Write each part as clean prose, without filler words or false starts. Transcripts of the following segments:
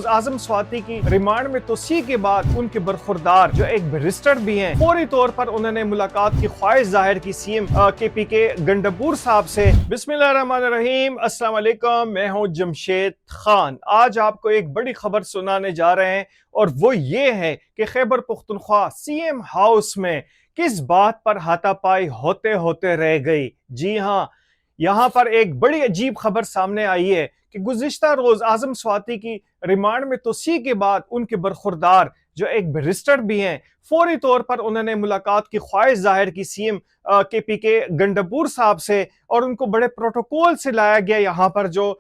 आजम स्वाति की रिमांड में तोसी के बाद उनके बरखुरदार जो एक बैरिस्टर भी हैं, फौरी तौर पर उन्होंने मुलाकात की ख्वाहिश जाहिर की सीएम KPK गंडापुर साहब से। बिस्मिल्लाहिर्रहमानिर्रहीम, अस्सलाम वालेकुम, मैं हूं जमशेद खान। आज आपको एक बड़ी खबर सुनाने जा रहे हैं और वो ये है कि खैबर पुख्तनख्वा सीएम हाउस में किस बात पर हाथापाई होते होते रह गई। जी हाँ, यहाँ पर एक बड़ी अजीब खबर सामने आई है कि गुज़िश्ता रोज आजम स्वाति की रिमांड में तोसी के बाद उनके बरखुरदार जो एक बैरिस्टर भी हैं, फौरी तौर पर उन्होंने मुलाकात की ख्वाहिश जाहिर की सीएम KPK गंडापुर साहब से और उनको बड़े प्रोटोकॉल से लाया गया। यहाँ पर जो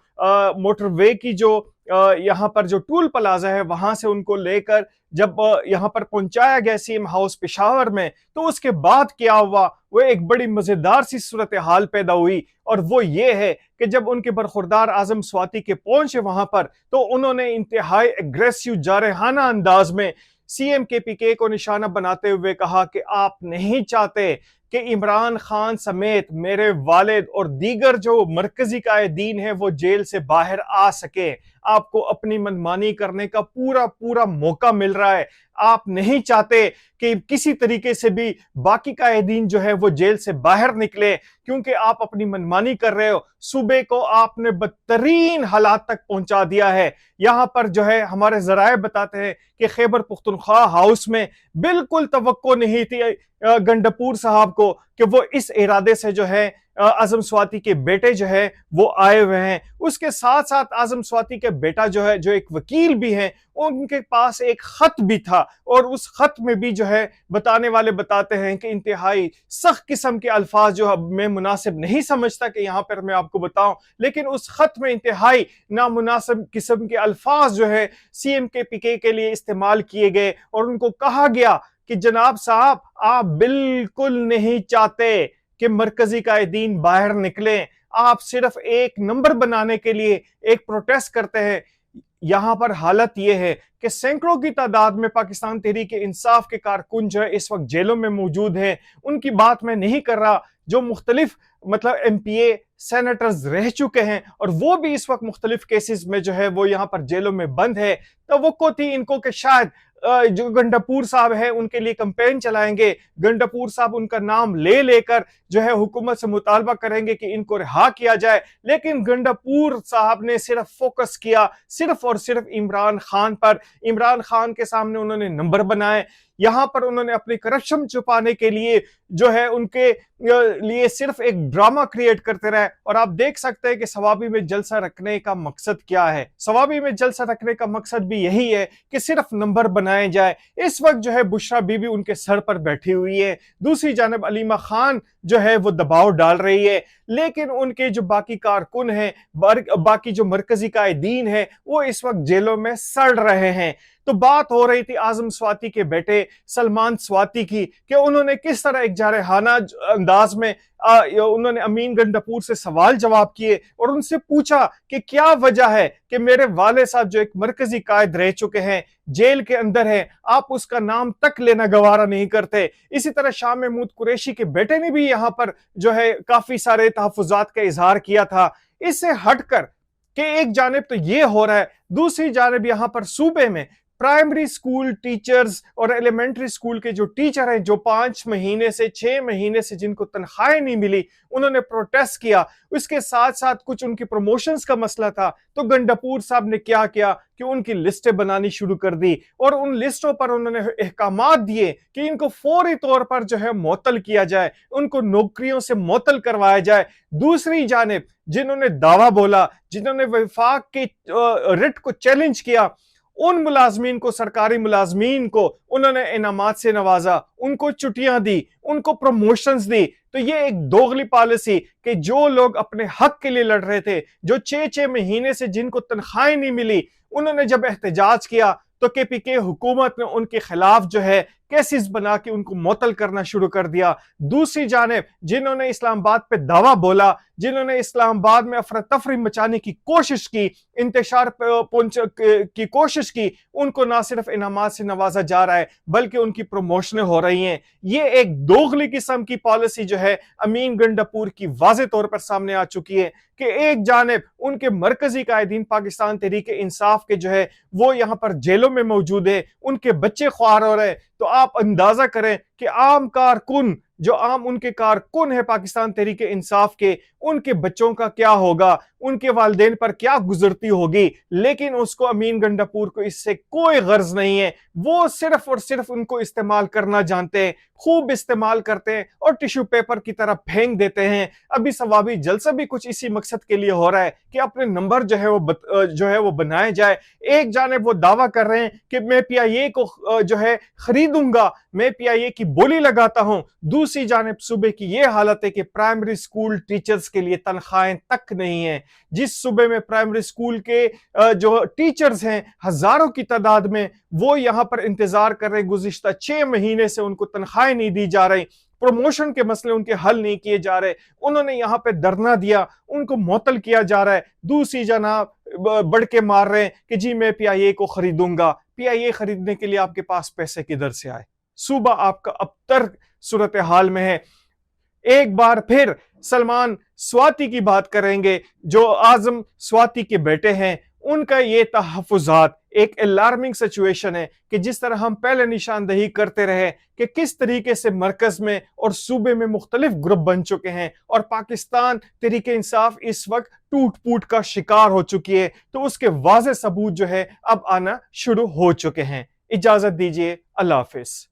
मोटरवे की जो यहाँ पर जो टूल प्लाजा है वहां से उनको लेकर जब यहाँ पर पहुंचाया गया सीएम हाउस पेशावर में, तो उसके बाद क्या हुआ वो एक बड़ी मजेदार सी सूरत हाल पैदा हुई। और वो ये है कि जब उनके बरखुरदार आजम स्वाति के पहुंचे वहां पर, तो उन्होंने इंतहाई एग्रेसिव जारहाना अंदाज में सीएम KPK को निशाना बनाते हुए कहा कि आप नहीं चाहते कि इमरान खान समेत मेरे वालिद और दीगर जो मरकजी कायदीन है वो जेल से बाहर आ सके। आपको अपनी मनमानी करने का पूरा मौका मिल रहा है। आप नहीं चाहते कि किसी तरीके से भी बाकी कायदीन जो है वो जेल से बाहर निकले, क्योंकि आप अपनी मनमानी कर रहे हो। सूबे को आपने बदतरीन हालात तक पहुंचा दिया है। यहाँ पर जो है हमारे जराए बताते हैं कि खैबर पुख्तनख्वा हाउस में बिल्कुल तवक्को नहीं थी गंडापुर साहब को कि वो इस इरादे से जो है आजम स्वाति के बेटे जो है वो आए हुए हैं। उसके साथ साथ आजम स्वाति के बेटा जो है, जो एक वकील भी हैं, उनके पास एक खत भी था और उस खत में भी जो है बताने वाले बताते हैं कि इंतहाई सख्त किस्म के अल्फाज जो मैं मुनासिब नहीं समझता कि यहाँ पर मैं आपको बताऊं, लेकिन उस खत में इंतहाई नामुनासिब किस्म के अल्फाज जो है सीएम KPK के लिए इस्तेमाल किए गए और उनको कहा गया कि जनाब साहब, आप बिल्कुल नहीं चाहते कि मरकजी कायदीन बाहर निकले, आप सिर्फ एक नंबर बनाने के लिए एक प्रोटेस्ट करते हैं। यहां पर हालत यह है कि सैकड़ों की तादाद में पाकिस्तान तहरीक इंसाफ के कारकुन जो है इस वक्त जेलों में मौजूद हैं। उनकी बात मैं नहीं कर रहा, जो मुख्तलिफ मतलब MPA सेनेटर्स रह चुके हैं और वो भी इस वक्त मुख्तलिफ केसेस में जो है वो यहाँ पर जेलों में बंद है। तवक्को थी इनको कि शायद जो गंडापुर साहब है उनके लिए कैंपेन चलाएंगे, गंडापुर साहब उनका नाम ले लेकर जो है हुकूमत से मुतालबा करेंगे कि इनको रिहा किया जाए। लेकिन गंडापुर साहब ने सिर्फ फोकस किया सिर्फ और सिर्फ इमरान खान पर। इमरान खान के सामने उन्होंने नंबर बनाए। यहाँ पर उन्होंने अपनी करप्शन छुपाने के लिए जो है उनके लिए सिर्फ एक ड्रामा क्रिएट करते रहे। और आप देख सकते हैं कि सवाबी में जलसा रखने का मकसद क्या है। सवाबी में जलसा रखने का मकसद भी यही है कि सिर्फ नंबर बनाए जाए। इस वक्त जो है बुशरा बीबी उनके सर पर बैठी हुई है, दूसरी जानब अलीमा खान जो है वो दबाव डाल रही है, लेकिन उनके जो बाकी कारकुन हैं, बाकी जो मरकजी कायदीन हैं, वो इस वक्त जेलों में सड़ रहे हैं। तो बात हो रही थी आजम स्वाति के बेटे सलमान स्वाति की कि उन्होंने किस तरह एक जारहाना अंदाज में उन्होंने अमीन गंडापुर से सवाल जवाब किए और उनसे पूछा कि क्या वजह है कि मेरे वाले साहब जो एक मरकजी कायद रह चुके हैं, जेल के अंदर है, आप उसका नाम तक लेना गवारा नहीं करते। इसी तरह शाह महमूद कुरैशी के बेटे ने भी यहाँ पर जो है काफी सारे तहफुजात का इजहार किया था। इससे हटकर कि एक जानिब तो ये हो रहा है, दूसरी जानिब यहाँ पर सूबे में प्राइमरी स्कूल टीचर्स और एलिमेंट्री स्कूल के जो टीचर हैं, जो 5 महीने से 6 महीने से जिनको तनख्वाहें नहीं मिली, उन्होंने प्रोटेस्ट किया। उसके साथ साथ कुछ उनकी प्रमोशंस का मसला था, तो गंडापुर साहब ने क्या किया कि उनकी लिस्टें बनानी शुरू कर दी और उन लिस्टों पर उन्होंने अहकामात दिए कि इनको फौरी तौर पर जो है मुअत्तल किया जाए, उनको नौकरियों से मुअत्तल करवाया जाए। दूसरी जानिब जिन्होंने दावा बोला, जिन्होंने वफाक के रिट को चैलेंज किया, उन मुलाजमीन को, सरकारी मुलाजमीन को उन्होंने इनामात से नवाजा, उनको छुट्टियां दी, उनको प्रमोशंस दी। तो ये एक दोगली पॉलिसी कि जो लोग अपने हक के लिए लड़ रहे थे, जो 6-6 महीने से जिनको तनख्वाहें नहीं मिली, उन्होंने जब एहतजाज किया तो KPK हुकूमत ने उनके खिलाफ जो है केसेस बना के उनको मुअत्तल करना शुरू कर दिया। दूसरी जानिब जिन्होंने इस्लामाबाद पे दावा बोला, जिन्होंने इस्लामाबाद में अफरा तफरी मचाने की कोशिश की, इंतशार की कोशिश की, उनको ना सिर्फ इनामात से नवाजा जा रहा है बल्कि उनकी प्रमोशनें हो रही हैं। ये एक दोगली किस्म की पॉलिसी जो है अमीन गंडापुर की वाज़े तौर पर सामने आ चुकी है कि एक जानिब उनके मरकजी कायदीन पाकिस्तान तहरीक इंसाफ के जो है वो यहाँ पर जेलों में मौजूद है, उनके बच्चे ख्वार हो रहे हैं। तो आप अंदाजा करें कि आम कारकुन जो आम उनके कारकुन है पाकिस्तान तहरीक इंसाफ के, उनके बच्चों का क्या होगा, उनके वालिदैन पर क्या गुजरती होगी। लेकिन उसको अमीन गंडापुर को इससे कोई गर्ज नहीं है। वो सिर्फ और सिर्फ उनको इस्तेमाल करना जानते हैं, खूब इस्तेमाल करते हैं और टिश्यू पेपर की तरह फेंक देते हैं। अभी सवाबी जलसा भी कुछ इसी मकसद के लिए हो रहा है कि अपने नंबर जो है वो बनाए जाए। एक जानिब वो दावा कर रहे हैं कि मैं पीआईए को जो है खरीदूंगा, मैं पीआईए की बोली लगाता हूं। दूसरी जानिब सूबे की ये हालत है कि प्राइमरी स्कूल टीचर्स के लिए तनख्वाहें तक नहीं है। जिस सूबे में प्राइमरी स्कूल के जो टीचर्स हैं हजारों की तादाद में, वो यहां पर इंतजार कर रहे, गुज़िश्ता 6 महीने से उनको तनख्वाहें नहीं दी जा रही, प्रमोशन के मसले उनके हल नहीं किए जा रहे। उन्होंने यहां पे धरना दिया, उनको मुअत्तल किया जा रहा है। दूसरी जनाब बढ़ के मार रहे हैं कि जी मैं पीआईए को खरीदूंगा। पीआईए खरीदने के लिए आपके पास पैसे किधर से आए? सूबा आपका अबतर सूरत हाल में है। एक बार फिर सलमान स्वाति की बात करेंगे, जो आजम स्वाति के बेटे हैं। उनका ये तहफ़्फ़ुज़ात एक अलार्मिंग सिचुएशन है कि जिस तरह हम पहले निशानदही करते रहे कि किस तरीके से मरकज में और सूबे में मुख्तलिफ ग्रुप बन चुके हैं और पाकिस्तान तहरीक इंसाफ इस वक्त टूट फूट का शिकार हो चुकी है, तो उसके वाज़े सबूत जो है अब आना शुरू हो चुके हैं। इजाजत दीजिए, अल्लाह हाफिज।